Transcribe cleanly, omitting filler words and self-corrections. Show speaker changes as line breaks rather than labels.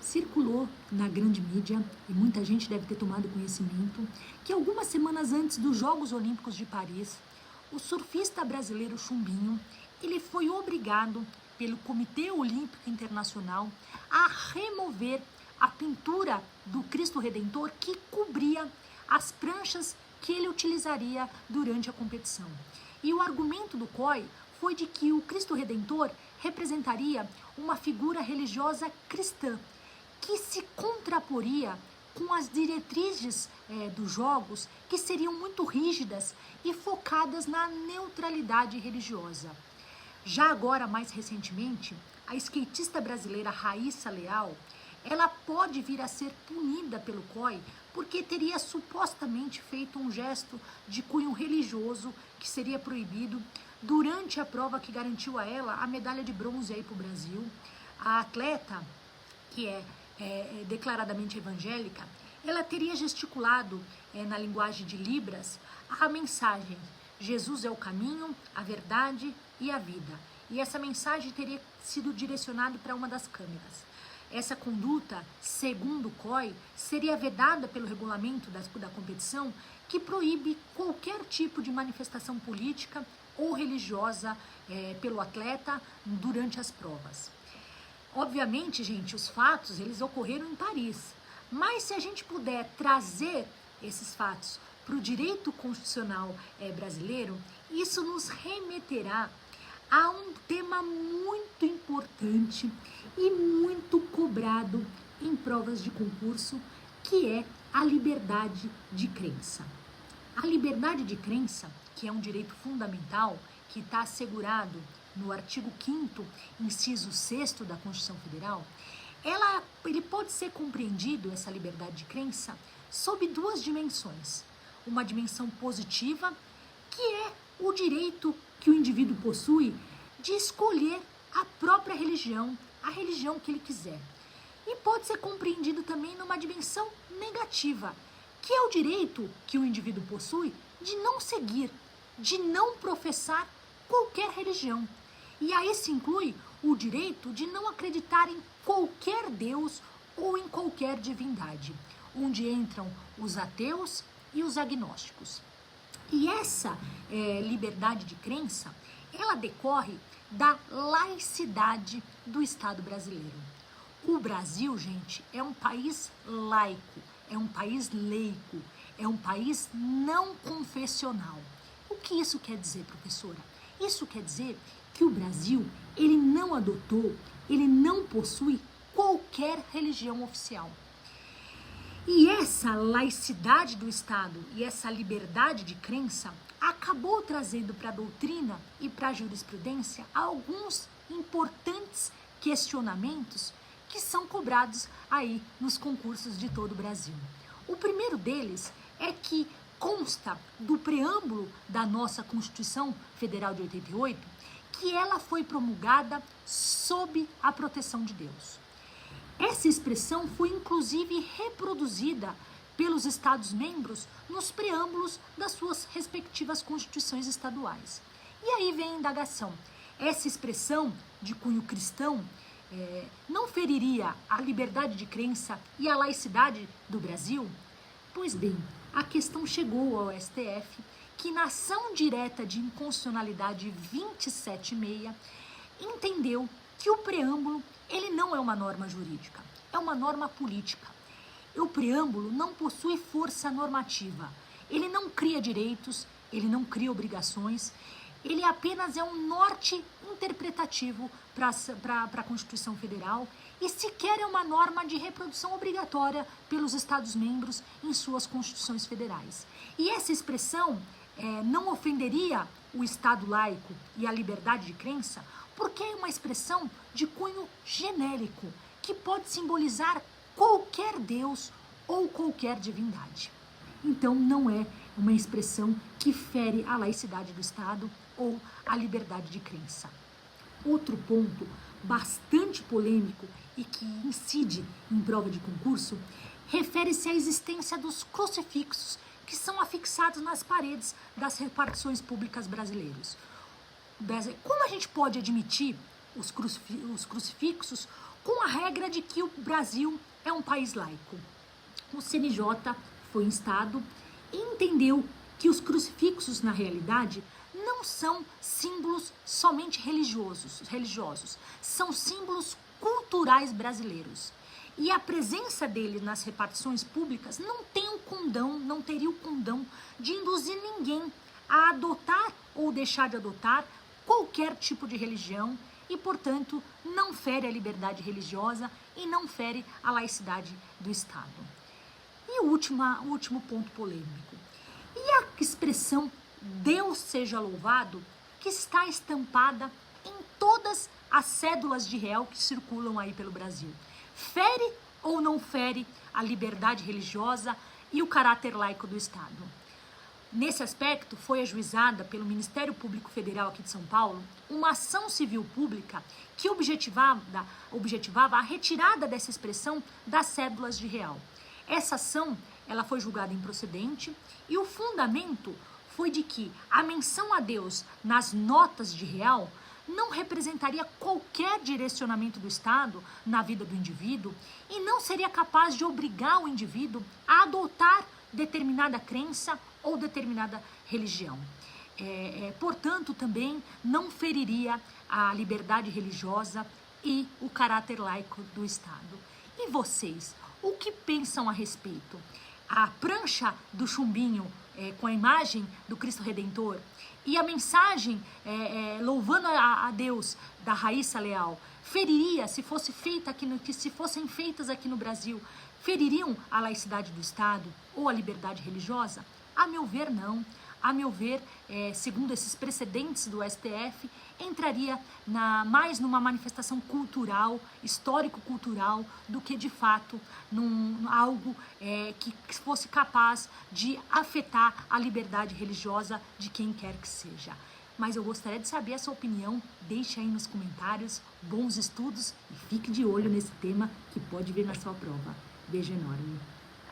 Circulou na grande mídia, e muita gente deve ter tomado conhecimento, que algumas semanas antes dos Jogos Olímpicos de Paris, o surfista brasileiro Chumbinho, ele foi obrigado pelo Comitê Olímpico Internacional a remover a pintura do Cristo Redentor que cobria as pranchas que ele utilizaria durante a competição. E o argumento do COI foi de que o Cristo Redentor representaria uma figura religiosa cristã, que se contraporia com as diretrizes dos jogos, que seriam muito rígidas e focadas na neutralidade religiosa. Já agora, mais recentemente, a skatista brasileira Raíssa Leal, ela pode vir a ser punida pelo COI porque teria supostamente feito um gesto de cunho religioso que seria proibido durante a prova que garantiu a ela a medalha de bronze aí para o Brasil. A atleta, que é declaradamente evangélica, ela teria gesticulado na linguagem de Libras a mensagem: Jesus é o caminho, a verdade e a vida. E essa mensagem teria sido direcionada para uma das câmeras. Essa conduta, segundo o COI, seria vedada pelo regulamento da competição, que proíbe qualquer tipo de manifestação política ou religiosa pelo atleta durante as provas. Obviamente, gente, os fatos, eles ocorreram em Paris, mas se a gente puder trazer esses fatos para o direito constitucional brasileiro, isso nos remeterá a um tema muito importante e muito cobrado em provas de concurso, que é a liberdade de crença. A liberdade de crença, que é um direito fundamental, que está assegurado no artigo 5º, inciso 6º da Constituição Federal, ele pode ser compreendido, essa liberdade de crença, sob duas dimensões. Uma dimensão positiva, que é o direito que o indivíduo possui de escolher a própria religião, a religião que ele quiser. E pode ser compreendido também numa dimensão negativa, que é o direito que o indivíduo possui de não seguir, de não professar qualquer religião. E aí se inclui o direito de não acreditar em qualquer Deus ou em qualquer divindade, onde entram os ateus e os agnósticos. E essa liberdade de crença, ela decorre da laicidade do Estado brasileiro. O Brasil, gente, é um país laico, é um país leico, é um país não confessional. O que isso quer dizer, professora? Isso quer dizer que o Brasil, ele não adotou, ele não possui qualquer religião oficial. E essa laicidade do Estado e essa liberdade de crença acabou trazendo para a doutrina e para a jurisprudência alguns importantes questionamentos que são cobrados aí nos concursos de todo o Brasil. O primeiro deles é que consta do preâmbulo da nossa Constituição Federal de 88 que ela foi promulgada sob a proteção de Deus. Essa expressão foi inclusive reproduzida pelos Estados-membros nos preâmbulos das suas respectivas constituições estaduais. E aí vem a indagação: essa expressão de cunho cristão não feriria a liberdade de crença e a laicidade do Brasil? Pois bem, a questão chegou ao STF, que na ação direta de inconstitucionalidade 276 entendeu que o preâmbulo ele não é uma norma jurídica, é uma norma política. O preâmbulo não possui força normativa, ele não cria direitos, ele não cria obrigações, ele apenas é um norte interpretativo para a Constituição Federal e sequer é uma norma de reprodução obrigatória pelos Estados-membros em suas constituições federais. E essa expressão não ofenderia o Estado laico e a liberdade de crença, porque é uma expressão de cunho genérico, que pode simbolizar qualquer Deus ou qualquer divindade. Então, não é uma expressão que fere a laicidade do Estado ou a liberdade de crença. Outro ponto bastante polêmico e que incide em prova de concurso refere-se à existência dos crucifixos que são afixados nas paredes das repartições públicas brasileiras. Como a gente pode admitir os crucifixos com a regra de que o Brasil é um país laico. O CNJ foi instado e entendeu que os crucifixos, na realidade, não são símbolos somente religiosos, são símbolos culturais brasileiros. E a presença dele nas repartições públicas não teria o condão de induzir ninguém a adotar ou deixar de adotar qualquer tipo de religião e, portanto, não fere a liberdade religiosa e não fere a laicidade do Estado. E o último ponto polêmico. E a expressão Deus seja louvado, que está estampada em todas as cédulas de réu que circulam aí pelo Brasil, fere ou não fere a liberdade religiosa e o caráter laico do Estado? Nesse aspecto, foi ajuizada pelo Ministério Público Federal aqui de São Paulo uma ação civil pública que objetivava a retirada dessa expressão das cédulas de real. Essa ação, ela foi julgada improcedente e o fundamento foi de que a menção a Deus nas notas de real não representaria qualquer direcionamento do Estado na vida do indivíduo e não seria capaz de obrigar o indivíduo a adotar determinada crença ou determinada religião. Portanto, também não feriria a liberdade religiosa e o caráter laico do Estado. E vocês, o que pensam a respeito? A prancha do chumbinho com a imagem do Cristo Redentor e a mensagem louvando a Deus da Raíssa Leal feriria, se fossem feitas aqui no Brasil, feririam a laicidade do Estado ou a liberdade religiosa? A meu ver, não. A meu ver, segundo esses precedentes do STF, entraria mais numa manifestação cultural, histórico-cultural, do que de fato algo que fosse capaz de afetar a liberdade religiosa de quem quer que seja. Mas eu gostaria de saber a sua opinião, deixe aí nos comentários, bons estudos e fique de olho nesse tema que pode vir na sua prova. Beijo enorme.